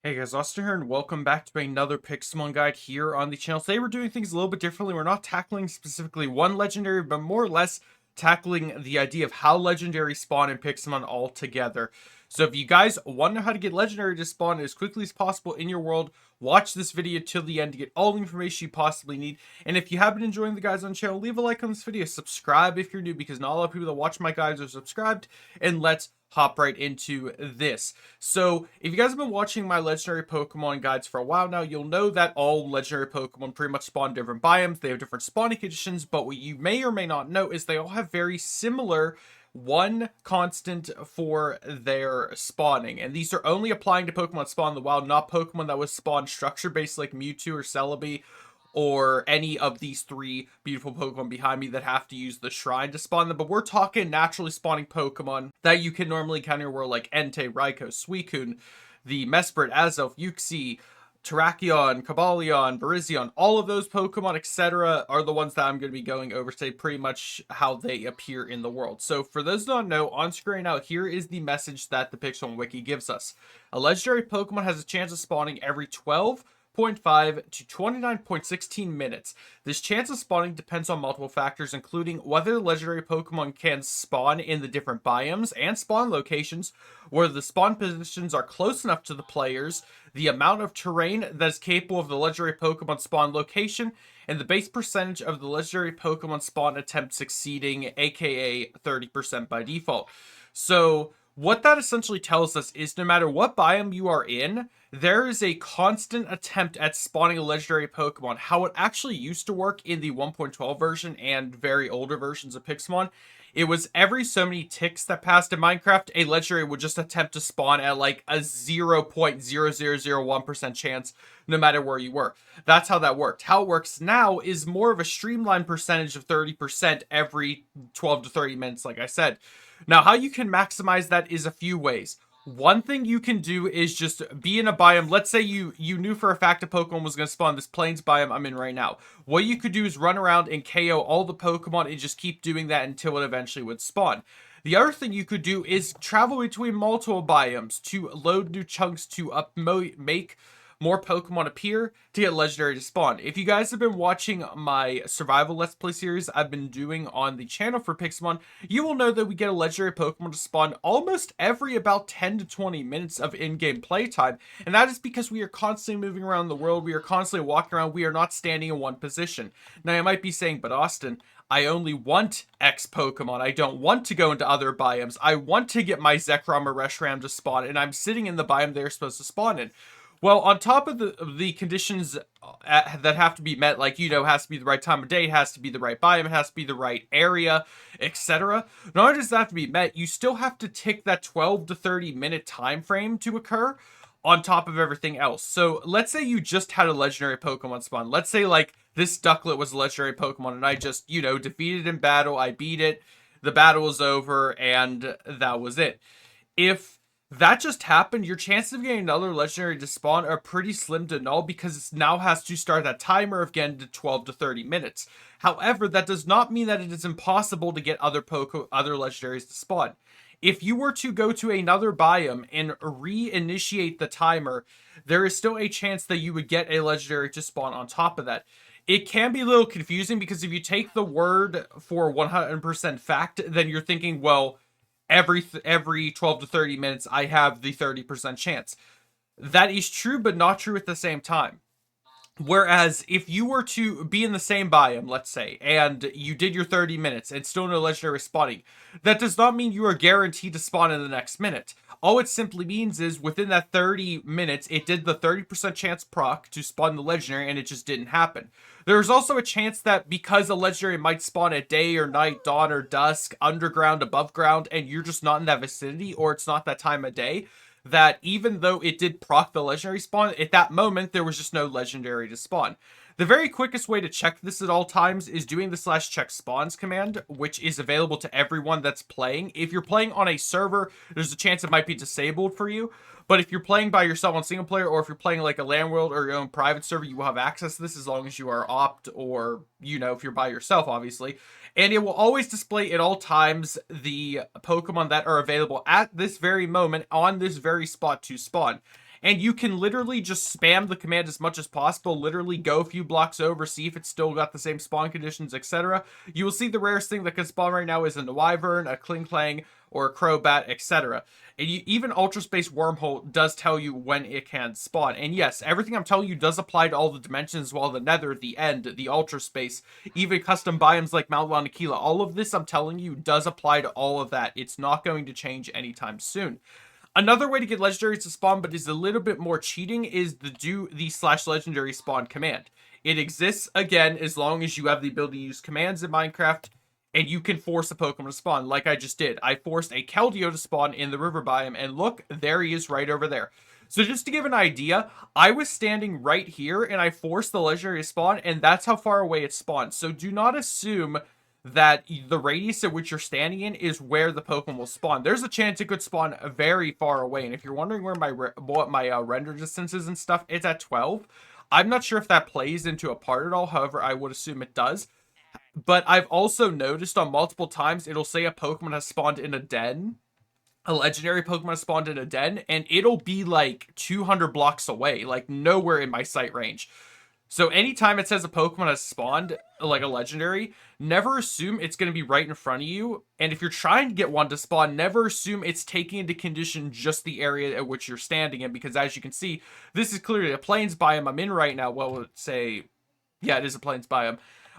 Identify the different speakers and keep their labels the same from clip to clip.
Speaker 1: Hey guys, Austin here, and welcome back to another Pixelmon guide here on the channel. Today we're doing things a little bit differently. We're not tackling specifically one legendary, but more or less tackling the idea of how legendary spawn in Pixelmon altogether. So if you guys want to know how to get legendary to spawn as quickly as possible in your world, watch this video till the end to get all the information you possibly need. And if you have been enjoying the guides on the channel, leave a like on this video, subscribe if you're new, because not a lot of people that watch my guides are subscribed, and let's hop right into this. So if you guys have been watching my legendary Pokemon guides for a while now, you'll know that all legendary Pokemon pretty much spawn different biomes. They have different spawning conditions, but what you may or may not know is they all have very similar one constant for their spawning, and these are only applying to Pokemon spawn in the wild, not Pokemon that was spawn structure based like Mewtwo or Celebi, or any of these three beautiful Pokemon behind me that have to use the shrine to spawn them. But we're talking naturally spawning Pokemon that you can normally encounter in your world, like Entei, Raikou, Suicune, the Mesprit, Azelf, Uxie, Terrakion, Cobalion, Virizion. All of those Pokemon, etc., are the ones that I'm going to be going over today, pretty much how they appear in the world. So for those who don't know, on screen now, here is the message that the Pixelmon Wiki gives us. A legendary Pokemon has a chance of spawning every 12.5 to 29.16 minutes. This chance of spawning depends on multiple factors, including whether the legendary Pokemon can spawn in the different biomes and spawn locations, whether the spawn positions are close enough to the players, the amount of terrain that is capable of the legendary Pokemon spawn location, and the base percentage of the legendary Pokemon spawn attempt succeeding, aka 30% by default. So what that essentially tells us is no matter what biome you are in, there is a constant attempt at spawning a legendary Pokemon. How it actually used to work in the 1.12 version and very older versions of Pixelmon, it was every so many ticks that passed in Minecraft, a legendary would just attempt to spawn at like a 0.0001% chance no matter where you were. That's how that worked. How it works now is more of a streamlined percentage of 30% every 12 to 30 minutes, like I said. Now, how you can maximize that is a few ways. One thing you can do is just be in a biome. Let's say you knew for a fact a Pokemon was going to spawn this plains biome I'm in right now. What you could do is run around and KO all the Pokemon and just keep doing that until it eventually would spawn. The other thing you could do is travel between multiple biomes to load new chunks to make more Pokemon appear to get legendary to spawn. If you guys have been watching my survival let's play series I've been doing on the channel for Pixelmon, you will know that we get a legendary Pokemon to spawn almost every about 10 to 20 minutes of in-game playtime, and that is because we are constantly moving around the world, we are constantly walking around, we are not standing in one position. Now you might be saying, but Austin, I only want X Pokemon. I don't want to go into other biomes. I want to get my Zekrom or Reshiram to spawn, and I'm sitting in the biome they're supposed to spawn in. Well, on top of the conditions that have to be met, like, you know, has to be the right time of day, it has to be the right biome, it has to be the right area, etc. Not only does that have to be met, you still have to tick that 12 to 30 minute time frame to occur on top of everything else. So let's say you just had a legendary Pokemon spawn. Let's say, like, this Ducklet was a legendary Pokemon, and I just, you know, defeated in battle, I beat it, the battle was over, and that was it. If that just happened, your chances of getting another legendary to spawn are pretty slim to null, because it now has to start that timer of getting to 12 to 30 minutes. However, that does not mean that it is impossible to get other legendaries to spawn. If you were to go to another biome and reinitiate the timer, there is still a chance that you would get a legendary to spawn on top of that. It can be a little confusing, because if you take the word for 100% fact, then you're thinking, well, every 12 to 30 minutes I have the 30% chance. That is true, but not true at the same time. Whereas if you were to be in the same biome, let's say, and you did your 30 minutes and still no legendary spawning, that does not mean you are guaranteed to spawn in the next minute. All it simply means is within that 30 minutes, it did the 30% chance proc to spawn the legendary, and it just didn't happen. There's also a chance that because a legendary might spawn at day or night, dawn or dusk, underground, above ground, and you're just not in that vicinity, or it's not that time of day, that even though it did proc the legendary spawn, at that moment there was just no legendary to spawn. The very quickest way to check this at all times is doing the /check spawns command, which is available to everyone that's playing. If you're playing on a server, there's a chance it might be disabled for you. But if you're playing by yourself on single player, or if you're playing like a LAN world or your own private server, you will have access to this as long as you are opt, or, you know, if you're by yourself, obviously. And it will always display at all times the Pokemon that are available at this very moment on this very spot to spawn. And you can literally just spam the command as much as possible, literally go a few blocks over, see if it's still got the same spawn conditions, etc. You will see the rarest thing that can spawn right now is a wyvern, a klinklang, or a crobat, etc. And even Ultra Space Wormhole does tell you when it can spawn. And yes, everything I'm telling you does apply to all the dimensions as well, the Nether, the End, the Ultra Space, even custom biomes like Mount Lanakila. All of this I'm telling you does apply to all of that. It's not going to change anytime soon. Another way to get legendaries to spawn, but is a little bit more cheating, is the do the /legendary spawn command. It exists, again, as long as you have the ability to use commands in Minecraft, and you can force a Pokemon to spawn, like I just did. I forced a Keldeo to spawn in the river biome, and look, there he is right over there. So just to give an idea, I was standing right here, and I forced the legendary spawn, and that's how far away it spawned. So do not assume that the radius at which you're standing in is where the Pokemon will spawn. There's a chance it could spawn very far away, and if you're wondering where my render distance is and stuff, it's at 12. I'm not sure if that plays into a part at all, however, I would assume it does. But I've also noticed on multiple times, it'll say a Pokemon has spawned in a den. A legendary Pokemon has spawned in a den, and it'll be like 200 blocks away, like nowhere in my sight range. So anytime it says a Pokemon has spawned, like a legendary, never assume it's going to be right in front of you. And if you're trying to get one to spawn, never assume it's taking into condition just the area at which you're standing in. Because as you can see, this is clearly a plains biome I'm in right now. Well, let's say, yeah, it is a plains biome.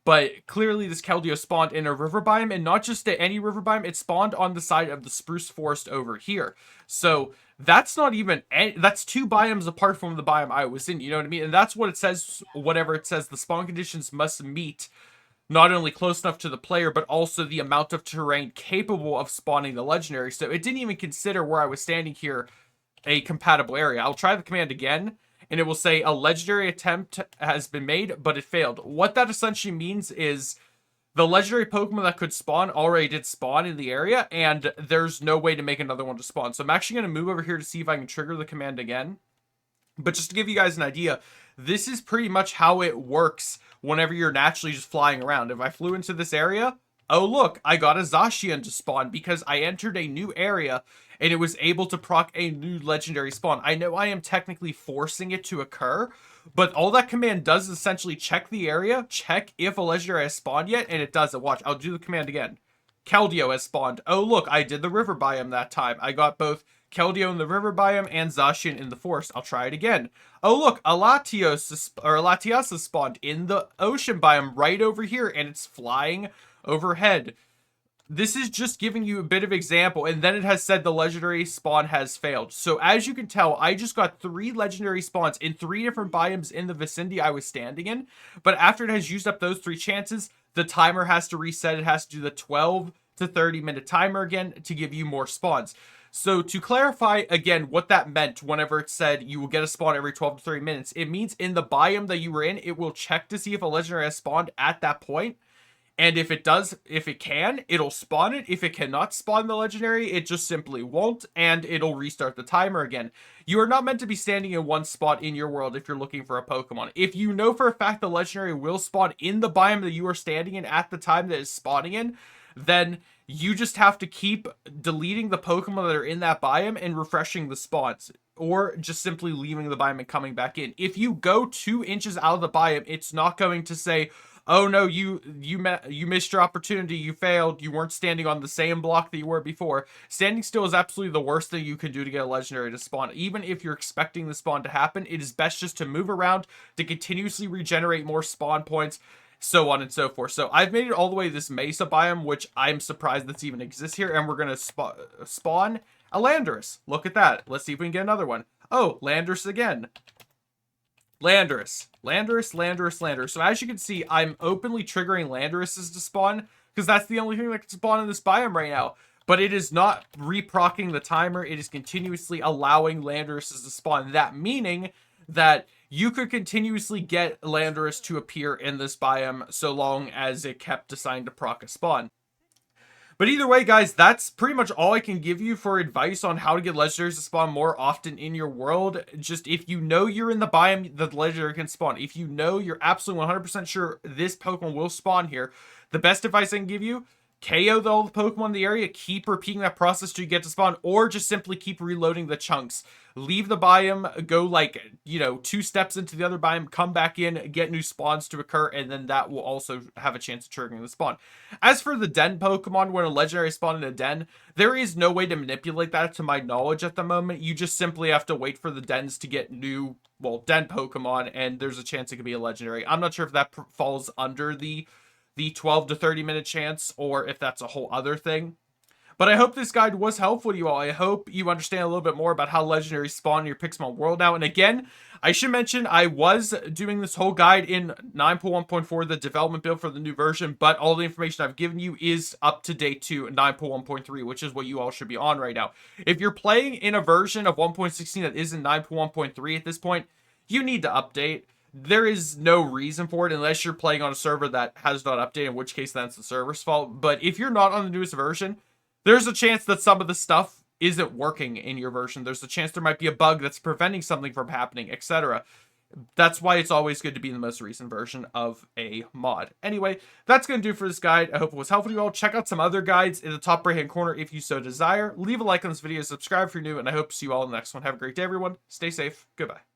Speaker 1: But clearly this Keldeo spawned in a river biome, and not just at any river biome, it spawned on the side of the spruce forest over here. So that's not even, that's 2 biomes apart from the biome I was in, you know what I mean? And that's what it says, whatever it says, the spawn conditions must meet not only close enough to the player, but also the amount of terrain capable of spawning the legendary. So it didn't even consider where I was standing here a compatible area. I'll try the command again, and it will say a legendary attempt has been made, but it failed. What that essentially means is the legendary Pokemon that could spawn already did spawn in the area, and there's no way to make another one to spawn. So I'm actually going to move over here to see if I can trigger the command again. But just to give you guys an idea, this is pretty much how it works whenever you're naturally just flying around. If I flew into this area, oh look, I got a Zacian to spawn because I entered a new area and it was able to proc a new legendary spawn. I know I am technically forcing it to occur, but all that command does is essentially check the area, check if a legendary has spawned yet, and it does it. Watch, I'll do the command again. Keldeo has spawned. Oh look, I did the river biome that time. I got both Keldeo in the river biome and Zacian in the forest. I'll try it again. Oh look, Latias has spawned in the ocean biome right over here, and it's flying overhead. This is just giving you a bit of example, and then it has said the legendary spawn has failed. So as you can tell, I just got 3 legendary spawns in 3 different biomes in the vicinity I was standing in. But after it has used up those 3 chances, the timer has to reset. It has to do the 12 to 30 minute timer again to give you more spawns. So to clarify again what that meant whenever it said you will get a spawn every 12 to 30 minutes, it means in the biome that you were in, it will check to see if a legendary has spawned at that point. And if it does, if it can, it'll spawn it. If it cannot spawn the legendary, it just simply won't, and it'll restart the timer again. You are not meant to be standing in one spot in your world if you're looking for a Pokemon. If you know for a fact the legendary will spawn in the biome that you are standing in at the time that it's spawning in, then you just have to keep deleting the Pokemon that are in that biome and refreshing the spawns, or just simply leaving the biome and coming back in. If you go 2 inches out of the biome, it's not going to say, oh no, you missed your opportunity, you failed, you weren't standing on the same block that you were before. Standing still is absolutely the worst thing you can do to get a legendary to spawn. Even if you're expecting the spawn to happen, it is best just to move around to continuously regenerate more spawn points, so on and so forth. So I've made it all the way to this Mesa biome, which I'm surprised this even exists here, and we're going to spawn a Landorus. Look at that. Let's see if we can get another one. Oh, Landorus again. Landorus. So as you can see, I'm openly triggering Landoruses to spawn, because that's the only thing that can spawn in this biome right now. But it is not reprocking the timer, it is continuously allowing Landoruses to spawn. That meaning that you could continuously get Landorus to appear in this biome so long as it kept deciding to proc a spawn. But either way, guys, that's pretty much all I can give you for advice on how to get legendaries to spawn more often in your world. Just if you know you're in the biome, the legendary can spawn. If you know you're absolutely 100% sure this Pokemon will spawn here, the best advice I can give you, KO all the Pokemon in the area, keep repeating that process till you get to spawn, or just simply keep reloading the chunks. Leave the biome, go like, 2 steps into the other biome, come back in, get new spawns to occur, and then that will also have a chance of triggering the spawn. As for the den Pokemon, when a legendary spawn in a den, there is no way to manipulate that to my knowledge at the moment. You just simply have to wait for the dens to get new, den Pokemon, and there's a chance it could be a legendary. I'm not sure if that falls under the 12 to 30 minute chance, or if that's a whole other thing. But I hope this guide was helpful to you all. I hope you understand a little bit more about how legendaries spawn in your Pixelmon world now. And again, I should mention I was doing this whole guide in 9.1.4, the development build for the new version, but all the information I've given you is up to date to 9.1.3, which is what you all should be on right now. If you're playing in a version of 1.16 that isn't 9.1.3 at this point, you need to update. There is no reason for it unless you're playing on a server that has not updated, in which case that's the server's fault. But if you're not on the newest version, there's a chance that some of the stuff isn't working in your version. There's a chance there might be a bug that's preventing something from happening, etc. That's why it's always good to be in the most recent version of a mod. Anyway, that's going to do for this guide. I hope it was helpful to you all. Check out some other guides in the top right-hand corner if you so desire. Leave a like on this video, subscribe if you're new, and I hope to see you all in the next one. Have a great day, everyone. Stay safe. Goodbye.